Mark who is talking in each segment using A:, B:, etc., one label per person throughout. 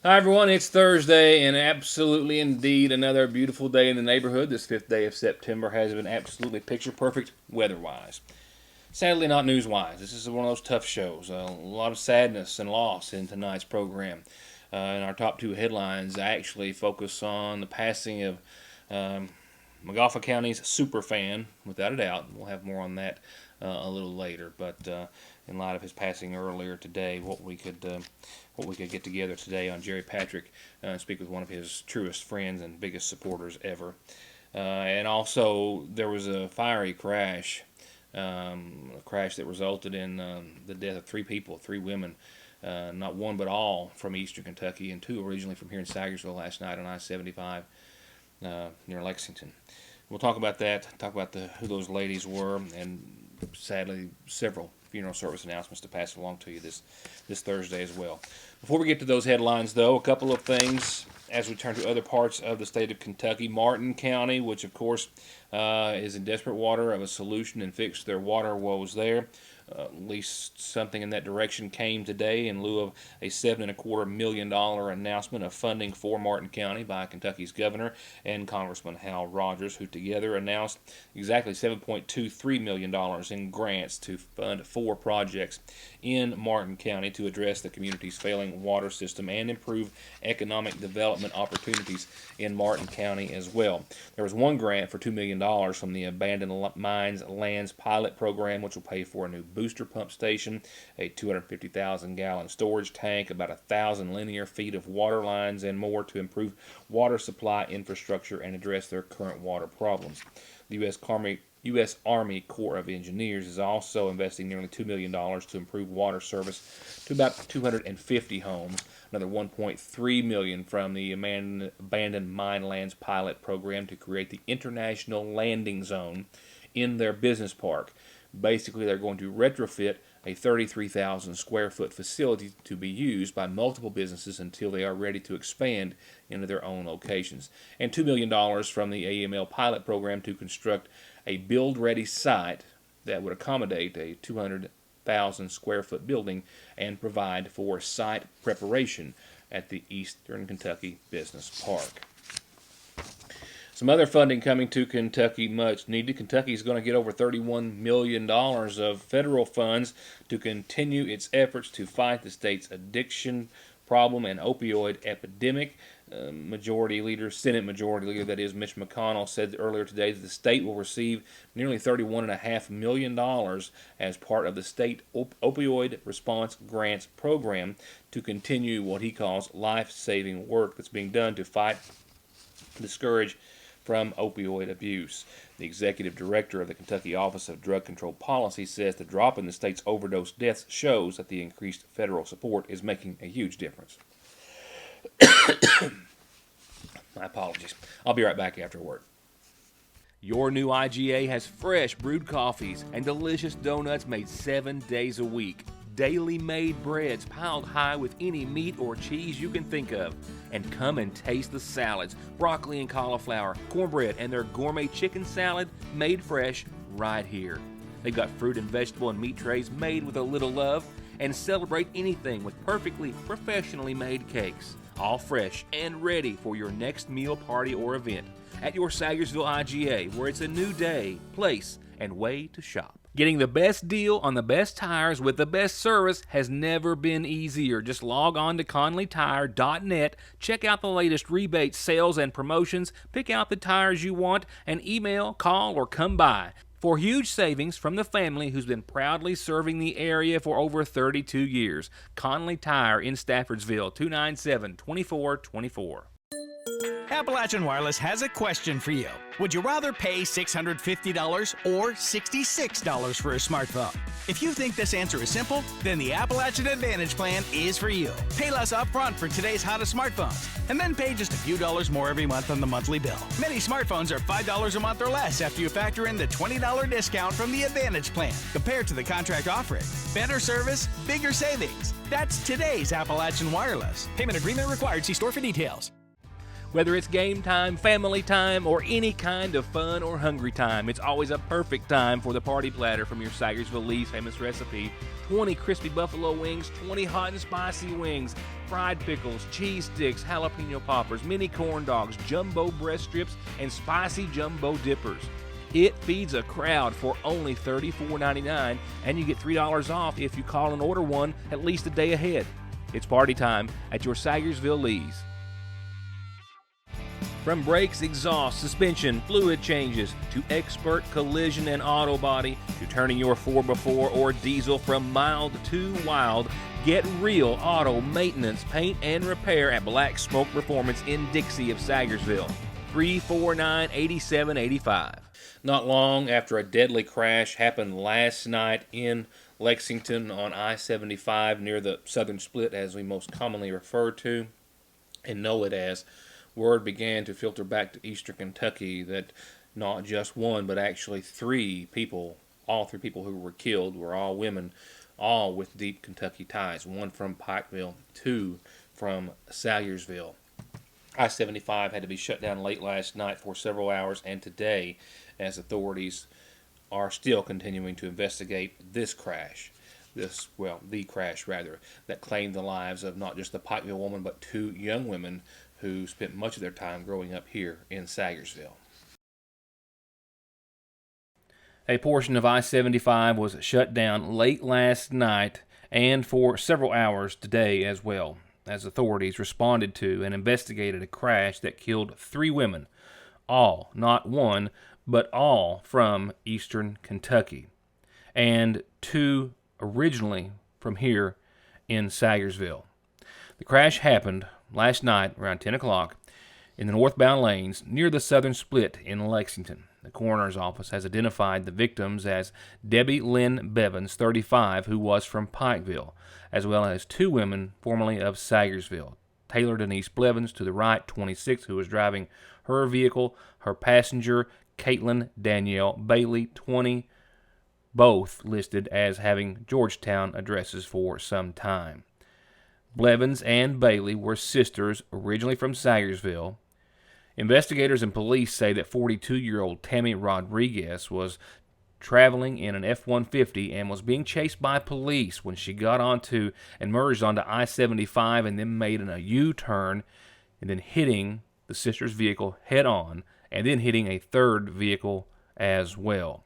A: Hi everyone, it's Thursday and absolutely indeed another beautiful day in the neighborhood. This fifth day of September has been absolutely picture perfect weather-wise. Sadly not news-wise. This is one of those tough shows. A lot of sadness and loss in tonight's program. In our top two headlines, I actually focus on the passing of McGoffin County's super fan, without a doubt. We'll have more on that a little later. But in light of his passing earlier today, what we could get together today on Jerry Patrick and speak with one of his truest friends and biggest supporters ever. And also, there was a fiery crash, a crash that resulted in the death of three people, three women. Not one but all from eastern Kentucky, and two originally from here in Sagersville last night on I-75 near Lexington. We'll talk about that, talk about who those ladies were, and sadly several funeral service announcements to pass along to you this Thursday as well. Before we get to those headlines, though, a couple of things as we turn to other parts of the state of Kentucky. Martin County, which of course is in desperate water of a solution and fix their water woes there. At least something in that direction came today in lieu of a $7.25 million announcement of funding for Martin County by Kentucky's governor and Congressman Hal Rogers, who together announced exactly $7.23 million in grants to fund 4 projects in Martin County to address the community's failing water system and improve economic development opportunities in Martin County as well. There was one grant for $2 million from the Abandoned Mines Lands Pilot Program, which will pay for a new booster pump station, a 250,000-gallon storage tank, about 1,000 linear feet of water lines, and more to improve water supply infrastructure and address their current water problems. The U.S. Army Corps of Engineers is also investing nearly $2 million to improve water service to about 250 homes. Another $1.3 million from the Abandoned Mine Lands Pilot Program to create the International Landing Zone in their business park. Basically, they're going to retrofit a 33,000 square foot facility to be used by multiple businesses until they are ready to expand into their own locations. And $2 million from the AML pilot program to construct a build-ready site that would accommodate a 200,000 square foot building and provide for site preparation at the Eastern Kentucky Business Park. Some other funding coming to Kentucky, much needed. Kentucky is going to get over $31 million of federal funds to continue its efforts to fight the state's addiction problem and opioid epidemic. Senate Majority Leader, that is, Mitch McConnell, said earlier today that the state will receive nearly $31.5 million as part of the state opioid response grants program to continue what he calls life-saving work that's being done to fight, discourage from opioid abuse. The executive director of the Kentucky Office of Drug Control Policy says the drop in the state's overdose deaths shows that the increased federal support is making a huge difference. My apologies. I'll be right back after a word. Your new IGA has fresh brewed coffees and delicious donuts made 7 days a week. Daily made breads piled high with any meat or cheese you can think of. And come and taste the salads, broccoli and cauliflower, cornbread, and their gourmet chicken salad made fresh right here. They've got fruit and vegetable and meat trays made with a little love, and celebrate anything with perfectly professionally made cakes. All fresh and ready for your next meal, party, or event at your Sagersville IGA, where it's a new day, place, and way to shop. Getting the best deal on the best tires with the best service has never been easier. Just log on to conleytire.net, check out the latest rebates, sales, and promotions, pick out the tires you want, and email, call, or come by for huge savings from the family who's been proudly serving the area for over 32 years. Conley Tire in Staffordsville, 297-2424.
B: Appalachian Wireless has a question for you. Would you rather pay $650 or $66 for a smartphone? If you think this answer is simple, then the Appalachian Advantage plan is for you. Pay less upfront for today's hottest smartphones, and then pay just a few dollars more every month on the monthly bill. Many smartphones are $5 a month or less after you factor in the $20 discount from the Advantage plan compared to the contract offering. Better service, bigger savings. That's today's Appalachian Wireless. Payment agreement required. See store for details.
A: Whether it's game time, family time, or any kind of fun or hungry time, it's always a perfect time for the party platter from your Sagersville Lee's famous recipe. 20 crispy buffalo wings, 20 hot and spicy wings, fried pickles, cheese sticks, jalapeno poppers, mini corn dogs, jumbo breast strips, and spicy jumbo dippers. It feeds a crowd for only $34.99, and you get $3 off if you call and order one at least a day ahead. It's party time at your Sagersville Lee's. From brakes, exhaust, suspension, fluid changes, to expert collision and auto body, to turning your 4x4 or diesel from mild to wild, get real auto maintenance, paint, and repair at Black Smoke Performance in Dixie of Sagersville. 349-8785. Not long after a deadly crash happened last night in Lexington on I-75 near the southern split, as we most commonly refer to and know it as, word began to filter back to eastern Kentucky that not just one, but actually all three people who were killed were all women, all with deep Kentucky ties. One from Pikeville, two from Salyersville. I-75 had to be shut down late last night for several hours, and today, as authorities are still continuing to investigate the crash that claimed the lives of not just the Pikeville woman, but two young women who spent much of their time growing up here in Sagersville. A portion of I-75 was shut down late last night and for several hours today as well, as authorities responded to and investigated a crash that killed three women, all, not one, but all from eastern Kentucky, and two originally from here in Sagersville. The crash happened last night around 10 o'clock in the northbound lanes near the southern split in Lexington. The coroner's office has identified the victims as Debbie Lynn Bevins, 35, who was from Pikeville, as well as two women formerly of Sagersville. Taylor Denise Blevins to the right, 26, who was driving her vehicle, her passenger, Caitlin Danielle Bailey, 20, both listed as having Georgetown addresses for some time. Blevins and Bailey were sisters originally from Sagersville. Investigators and police say that 42-year-old Tammy Rodriguez was traveling in an F-150 and was being chased by police when she got onto and merged onto I-75 and then made a U-turn and then hitting the sister's vehicle head-on and then hitting a third vehicle as well.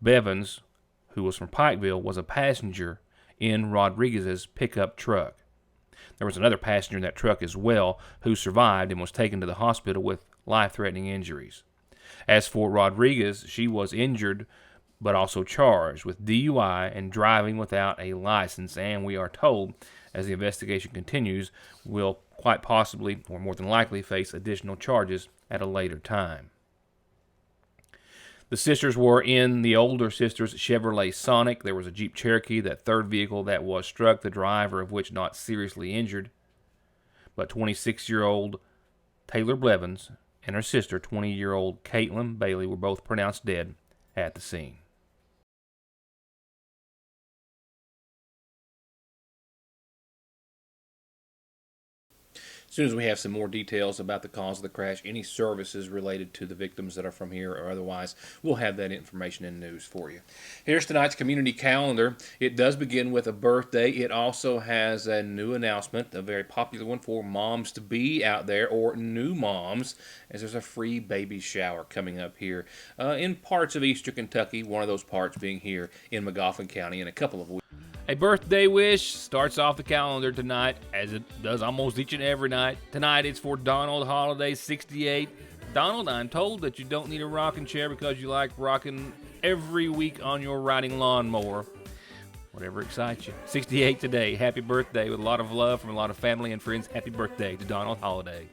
A: Bevins, who was from Pikeville, was a passenger in Rodriguez's pickup truck. There was another passenger in that truck as well who survived and was taken to the hospital with life-threatening injuries. As for Rodriguez, she was injured but also charged with DUI and driving without a license, and we are told, as the investigation continues, will quite possibly, or more than likely, face additional charges at a later time. The sisters were in the older sister's Chevrolet Sonic. There was a Jeep Cherokee, that third vehicle that was struck, the driver of which not seriously injured. But 26-year-old Taylor Blevins and her sister, 20-year-old Caitlin Bailey, were both pronounced dead at the scene. As soon as we have some more details about the cause of the crash, any services related to the victims that are from here or otherwise, we'll have that information in news for you. Here's tonight's community calendar. It does begin with a birthday. It also has a new announcement, a very popular one for moms-to-be out there, or new moms, as there's a free baby shower coming up here in parts of eastern Kentucky, one of those parts being here in Magoffin County in a couple of weeks. A birthday wish starts off the calendar tonight, as it does almost each and every night. Tonight it's for Donald Holiday, 68. Donald, I'm told that you don't need a rocking chair because you like rocking every week on your riding lawnmower. Whatever excites you. 68 today. Happy birthday with a lot of love from a lot of family and friends. Happy birthday to Donald Holiday.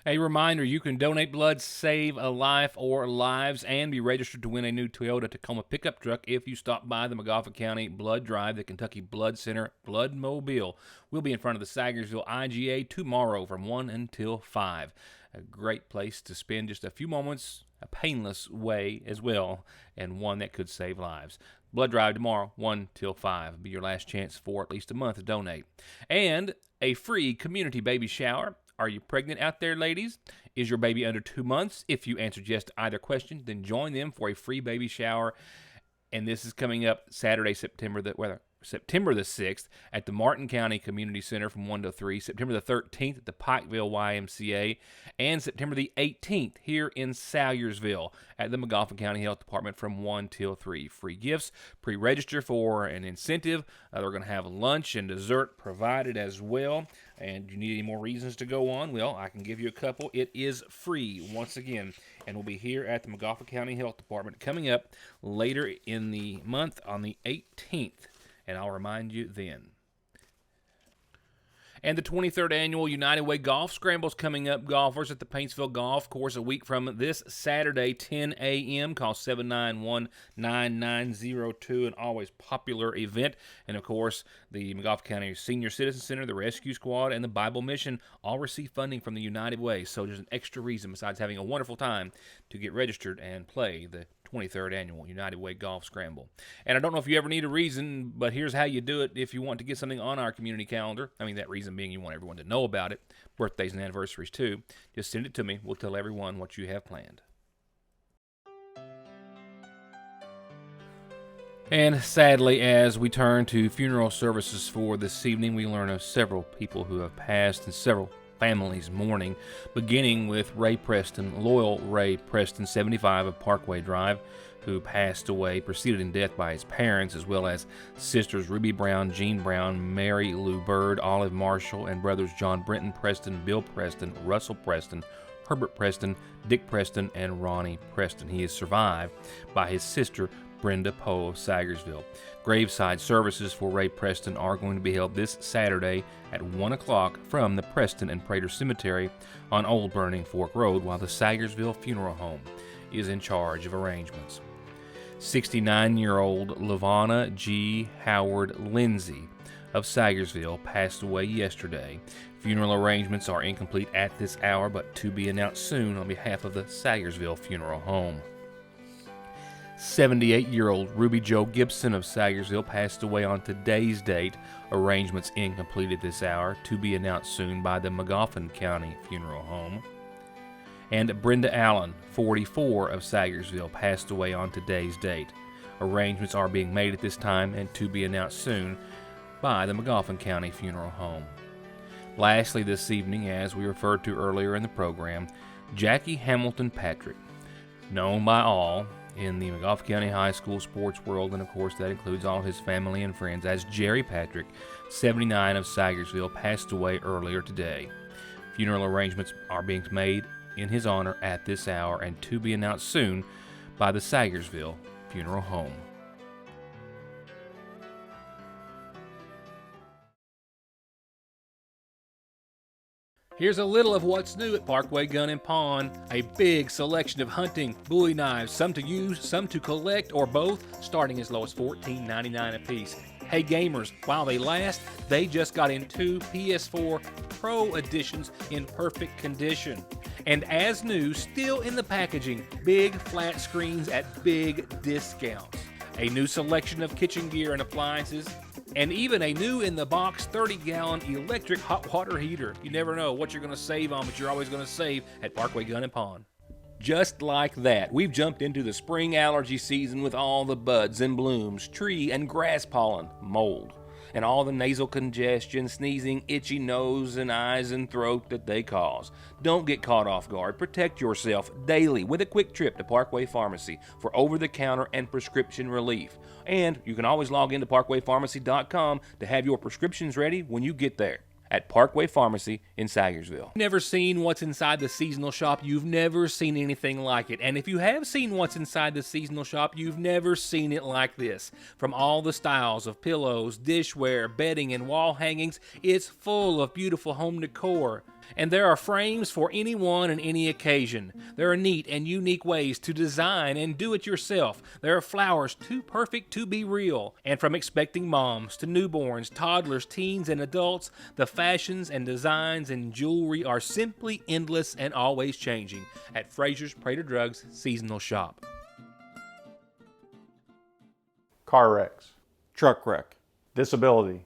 A: A reminder, you can donate blood, save a life or lives, and be registered to win a new Toyota Tacoma pickup truck if you stop by the Magoffin County Blood Drive. The Kentucky Blood Center Blood Mobile will be in front of the Sagersville IGA tomorrow from 1 until 5. A great place to spend just a few moments, a painless way as well, and one that could save lives. Blood Drive tomorrow, 1 till 5. It'll be your last chance for at least a month to donate. And a free community baby shower Are you pregnant out there, ladies? Is your baby under 2 months? If you answered yes to either question, then join them for a free baby shower. And this is coming up Saturday, September the 6th at the Martin County Community Center from 1 to 3, September the 13th at the Pikeville YMCA, and September the 18th here in Salyersville at the Magoffin County Health Department from 1 till 3. Free gifts, pre-register for an incentive. They're going to have lunch and dessert provided as well. And you need any more reasons to go on? Well, I can give you a couple. It is free, once again, and we'll be here at the Magoffin County Health Department coming up later in the month on the 18th, and I'll remind you then. And the 23rd Annual United Way Golf Scramble's coming up. Golfers at the Paintsville Golf Course a week from this Saturday, 10 a.m. Call 791-9902, an always popular event. And, of course, the Magoffin County Senior Citizen Center, the Rescue Squad, and the Bible Mission all receive funding from the United Way. So there's an extra reason, besides having a wonderful time, to get registered and play the 23rd Annual United Way Golf Scramble. And I don't know if you ever need a reason, but here's how you do it if you want to get something on our community calendar. I mean, that reason being you want everyone to know about it. Birthdays and anniversaries, too. Just send it to me. We'll tell everyone what you have planned. And sadly, as we turn to funeral services for this evening, we learn of several people who have passed and several families mourning, beginning with Ray Preston, loyal Ray Preston, 75 of Parkway Drive, who passed away, preceded in death by his parents, as well as sisters Ruby Brown, Jean Brown, Mary Lou Bird, Olive Marshall, and brothers John Brenton Preston, Bill Preston, Russell Preston, Herbert Preston, Dick Preston, and Ronnie Preston. He is survived by his sister Brenda Poe of Sagersville. Graveside services for Ray Preston are going to be held this Saturday at 1 o'clock from the Preston and Prater Cemetery on Old Burning Fork Road, while the Sagersville Funeral Home is in charge of arrangements. 69-year-old LaVonna G. Howard Lindsay of Sagersville passed away yesterday. Funeral arrangements are incomplete at this hour, but to be announced soon on behalf of the Sagersville Funeral Home. 78-year-old Ruby Jo Gibson of Sagersville passed away on today's date. Arrangements incomplete at this hour, to be announced soon by the Magoffin County Funeral Home. And Brenda Allen, 44 of Sagersville, passed away on today's date. Arrangements are being made at this time and to be announced soon by the Magoffin County Funeral Home. Lastly this evening, as we referred to earlier in the program, Jackie Hamilton Patrick, known by all in the Magoffin County High School sports world, and of course that includes all his family and friends, as Jerry Patrick, 79 of Sagersville, passed away earlier today. Funeral arrangements are being made in his honor at this hour and to be announced soon by the Sagersville Funeral Home. Here's a little of what's new at Parkway Gun and Pawn. A big selection of hunting, bowie knives, some to use, some to collect, or both, starting as low as $14.99 a piece. Hey gamers, while they last, they just got in 2 PS4 Pro editions in perfect condition. And as new, still in the packaging, big flat screens at big discounts. A new selection of kitchen gear and appliances, and even a new in-the-box 30-gallon electric hot water heater. You never know what you're going to save on, but you're always going to save at Parkway Gun and Pawn. Just like that, we've jumped into the spring allergy season with all the buds and blooms, tree and grass pollen, mold, and all the nasal congestion, sneezing, itchy nose and eyes and throat that they cause. Don't get caught off guard. Protect yourself daily with a quick trip to Parkway Pharmacy for over-the-counter and prescription relief. And you can always log into parkwaypharmacy.com to have your prescriptions ready when you get there at Parkway Pharmacy in Sagersville. Never seen what's inside the seasonal shop? You've never seen anything like it. And if you have seen what's inside the seasonal shop, you've never seen it like this. From all the styles of pillows, dishware, bedding, and wall hangings, it's full of beautiful home decor. And there are frames for anyone and any occasion. There are neat and unique ways to design and do it yourself. There are flowers too perfect to be real. And from expecting moms to newborns, toddlers, teens, and adults, the fashions and designs and jewelry are simply endless and always changing at Fraser's Prater Drugs Seasonal Shop.
C: Car wrecks, truck wreck, disability,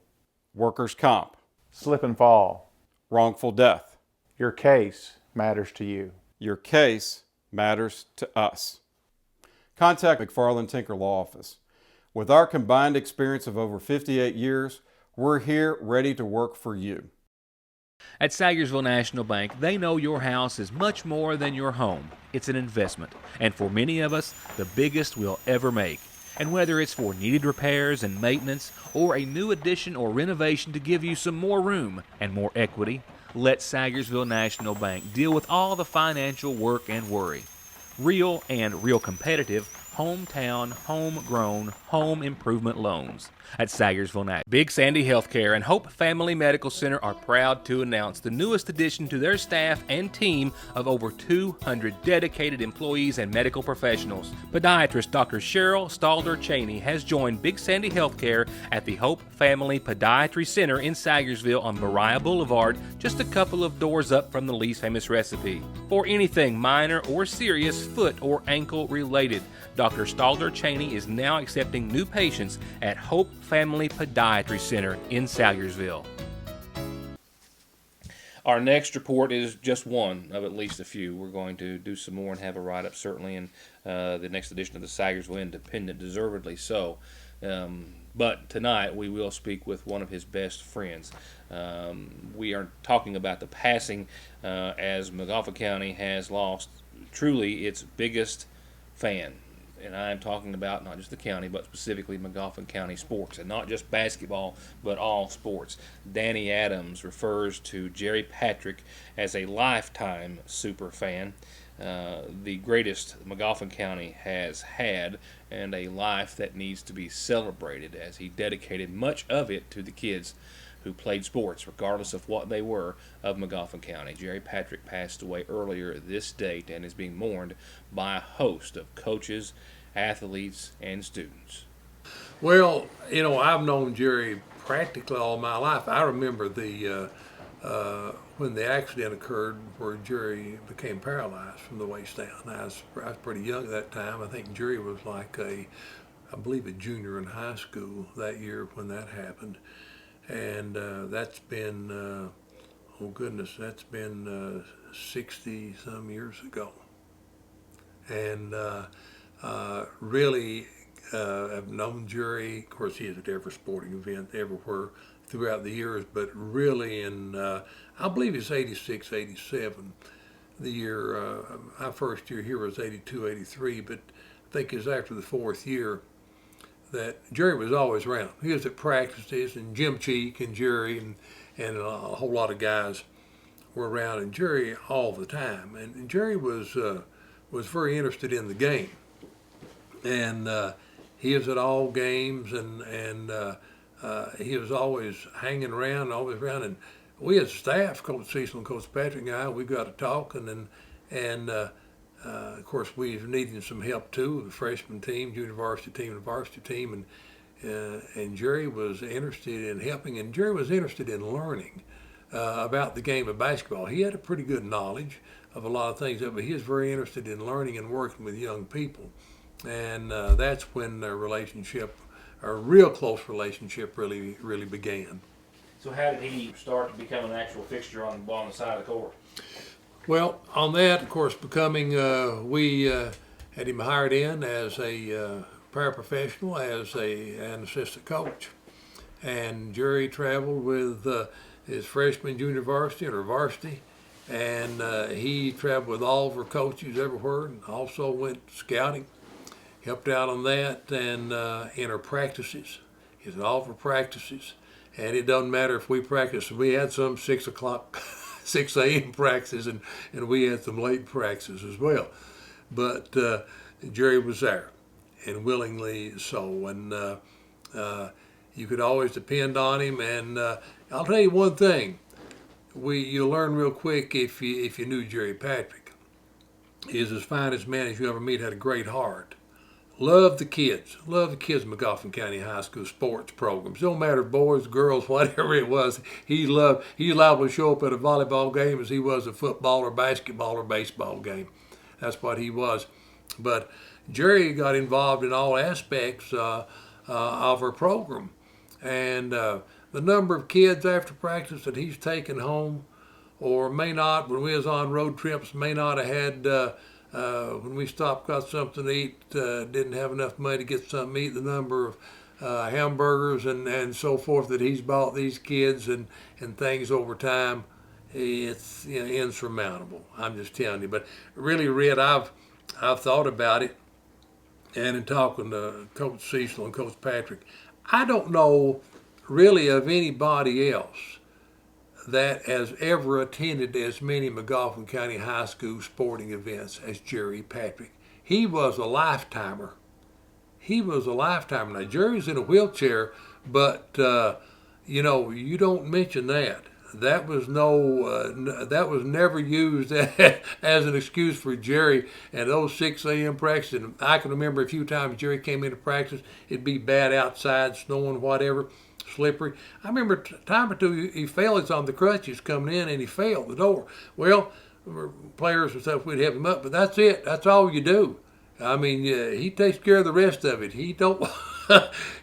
C: workers' comp, slip and fall, wrongful death, Your case matters to you.
D: Your case matters to us. Contact McFarland Tinker Law Office. With our combined experience of over 58 years, we're here ready to work for you.
A: At Sagersville National Bank, they know your house is much more than your home. It's an investment, and for many of us, the biggest we'll ever make. And whether it's for needed repairs and maintenance, or a new addition or renovation to give you some more room and more equity, let Sagersville National Bank deal with all the financial work and worry. Real and real competitive, hometown, homegrown, home improvement loans at Sagersville National. Big Sandy Healthcare and Hope Family Medical Center are proud to announce the newest addition to their staff and team of over 200 dedicated employees and medical professionals. Podiatrist Dr. Cheryl Stalder Cheney has joined Big Sandy Healthcare at the Hope Family Podiatry Center in Sagersville on Mariah Boulevard, just a couple of doors up from the least famous recipe. For anything minor or serious foot or ankle related, Dr. Stalder Cheney is now accepting new patients at Hope Family Podiatry Center in Sagersville. Our next report is just one of at least a few. We're going to do some more and have a write-up certainly in the next edition of the Sagersville Independent, deservedly so. But tonight we will speak with one of his best friends. We are talking about the passing as McGoffin County has lost truly its biggest fan. And I am talking about not just the county, but specifically McGoffin County sports, and not just basketball, but all sports. Danny Adams refers to Jerry Patrick as a lifetime super fan, the greatest McGoffin County has had, and a life that needs to be celebrated, as he dedicated much of it to the kids who played sports, regardless of what they were, of McGoffin County. Jerry Patrick passed away earlier this date and is being mourned by a host of coaches, athletes, and students.
E: Well, I've known Jerry practically all my life. I remember when the accident occurred where Jerry became paralyzed from the waist down. I was pretty young at that time. I think Jerry was like I believe a junior in high school that year when that happened. And that's been, that's been 60 some years ago. And really have known Jerry. Of course, he is at every sporting event everywhere throughout the years, but really in, I believe it's 86, 87. The year, my first year here was 82, 83, but I think it was after the fourth year that Jerry was always around. He was at practices, and Jim Cheek and Jerry and a whole lot of guys were around, and Jerry all the time. And Jerry was very interested in the game, and he was at all games, and he was always hanging around, always around. And we as staff, Coach Cecil and Coach Patrick and I, we got to talking, and of course, we needed some help too, the freshman team, junior varsity team, and varsity team, and Jerry was interested in helping, and Jerry was interested in learning about the game of basketball. He had a pretty good knowledge of a lot of things, but he was very interested in learning and working with young people, and that's when a real close relationship, really began.
A: So how did he start to become an actual fixture on the side of the court?
E: Well, on that, of course, we had him hired in as a paraprofessional, as an assistant coach. And Jerry traveled with his freshman junior varsity or varsity, and he traveled with all of our coaches everywhere, and also went scouting, helped out on that, and in our practices. He was at all of our practices, and it doesn't matter if we practice. We had some 6 o'clock 6 a.m. practices, and we had some late practices as well. But Jerry was there, and willingly so. And you could always depend on him. And I'll tell you one thing: you'll learn real quick if you knew Jerry Patrick. He is as fine as man as you ever meet. Had a great heart. Loved the kids in McGoffin County High School sports programs. Don't matter boys, girls, whatever it was. He allowed to show up at a volleyball game as he was a football or basketball or baseball game. That's what he was. But Jerry got involved in all aspects of our program. And the number of kids after practice that he's taken home or may not, when we was on road trips, may not have had, when we stopped, got something to eat, didn't have enough money to get something to eat, the number of hamburgers and so forth that he's bought these kids and things over time, it's insurmountable. I'm just telling you. But really, Red, I've thought about it, and in talking to Coach Cecil and Coach Patrick, I don't know really of anybody else that has ever attended as many McGoffin County High School sporting events as Jerry Patrick. He was a lifetimer. He was a lifetimer. Now, Jerry's in a wheelchair, but, you don't mention that. That was that was never used as an excuse for Jerry and those 6 a.m. practices. And I can remember a few times Jerry came into practice. It'd be bad outside, snowing, whatever, slippery. I remember a time or two he fell. He's on the crutches coming in, and he fell the door. Well, players and stuff, we'd help him up, but that's it. That's all you do. I mean, he takes care of the rest of it. He don't.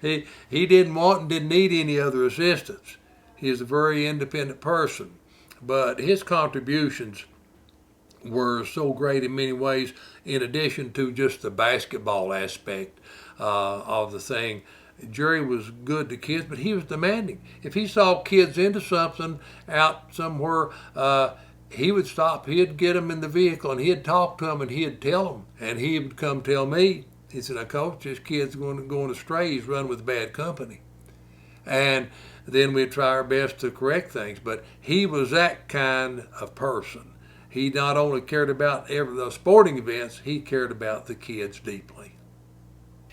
E: he didn't want and didn't need any other assistance. He is a very independent person, but his contributions were so great in many ways. In addition to just the basketball aspect of the thing, Jerry was good to kids, but he was demanding. If he saw kids into something out somewhere, he would stop. He'd get them in the vehicle and he'd talk to them and he'd tell them. And he would come tell me. He said, "Now, Coach, this kid's going astray. He's run with bad company." And then we'd try our best to correct things. But he was that kind of person. He not only cared about the sporting events, he cared about the kids deeply.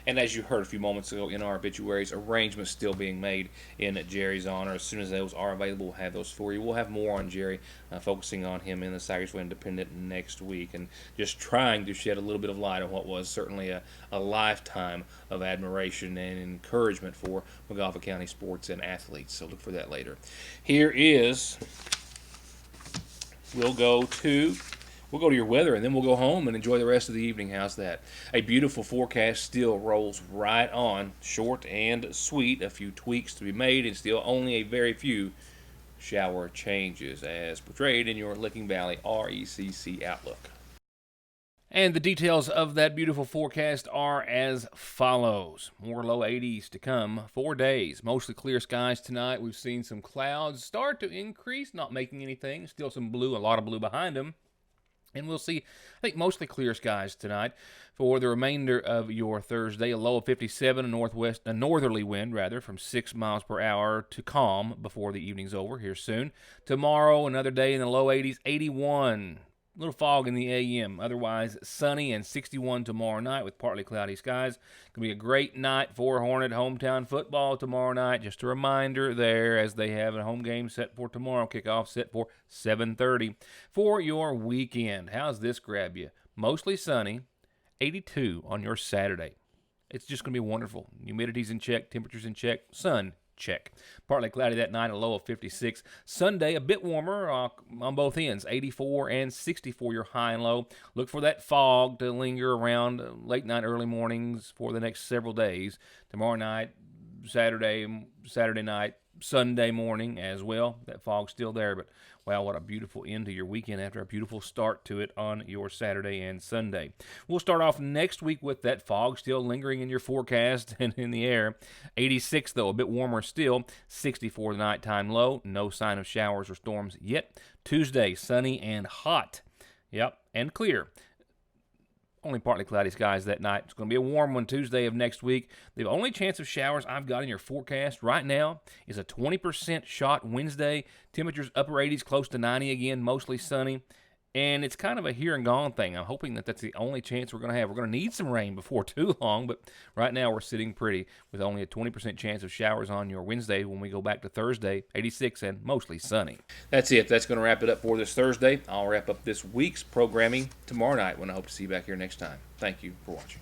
A: And as you heard a few moments ago in our obituaries, arrangements still being made in Jerry's honor. As soon as those are available, we'll have those for you. We'll have more on Jerry, focusing on him in the Sackersville Independent next week, and just trying to shed a little bit of light on what was certainly a lifetime of admiration and encouragement for McGoffin County sports and athletes. So look for that later. We'll go to your weather, and then we'll go home and enjoy the rest of the evening. How's that? A beautiful forecast still rolls right on, short and sweet. A few tweaks to be made, and still only a very few shower changes, as portrayed in your Licking Valley RECC Outlook. And the details of that beautiful forecast are as follows. More low 80s to come. 4 days. Mostly clear skies tonight. We've seen some clouds start to increase, not making anything. Still some blue, a lot of blue behind them. And we'll see, I think, mostly clear skies tonight. For the remainder of your Thursday, a low of 57, a northerly wind, from 6 miles per hour to calm before the evening's over here soon. Tomorrow, another day in the low 80s, 81. A little fog in the AM. Otherwise, sunny and 61 tomorrow night with partly cloudy skies. Going to be a great night for Hornet hometown football tomorrow night. Just a reminder there, as they have a home game set for tomorrow. Kickoff set for 7:30 for your weekend. How's this grab you? Mostly sunny, 82 on your Saturday. It's just going to be wonderful. Humidity's in check, temperatures in check, sun check. Partly cloudy that night, a low of 56. Sunday, a bit warmer on both ends, 84 and 64 your high and low. Look for that fog to linger around late night, early mornings for the next several days. Tomorrow night, Saturday night, Sunday morning as well. That fog's still there, but wow, what a beautiful end to your weekend after a beautiful start to it on your Saturday and Sunday. We'll start off next week with that fog still lingering in your forecast and in the air. 86, though, a bit warmer still. 64 the nighttime low. No sign of showers or storms yet. Tuesday, sunny and hot. Yep, and clear. Only partly cloudy skies that night. It's going to be a warm one Tuesday of next week. The only chance of showers I've got in your forecast right now is a 20% shot Wednesday. Temperatures upper 80s, close to 90 again, mostly sunny. And it's kind of a here and gone thing. I'm hoping that that's the only chance we're going to have. We're going to need some rain before too long, but right now we're sitting pretty with only a 20% chance of showers on your Wednesday. When we go back to Thursday, 86 and mostly sunny. That's it. That's going to wrap it up for this Thursday. I'll wrap up this week's programming tomorrow night when I hope to see you back here next time. Thank you for watching.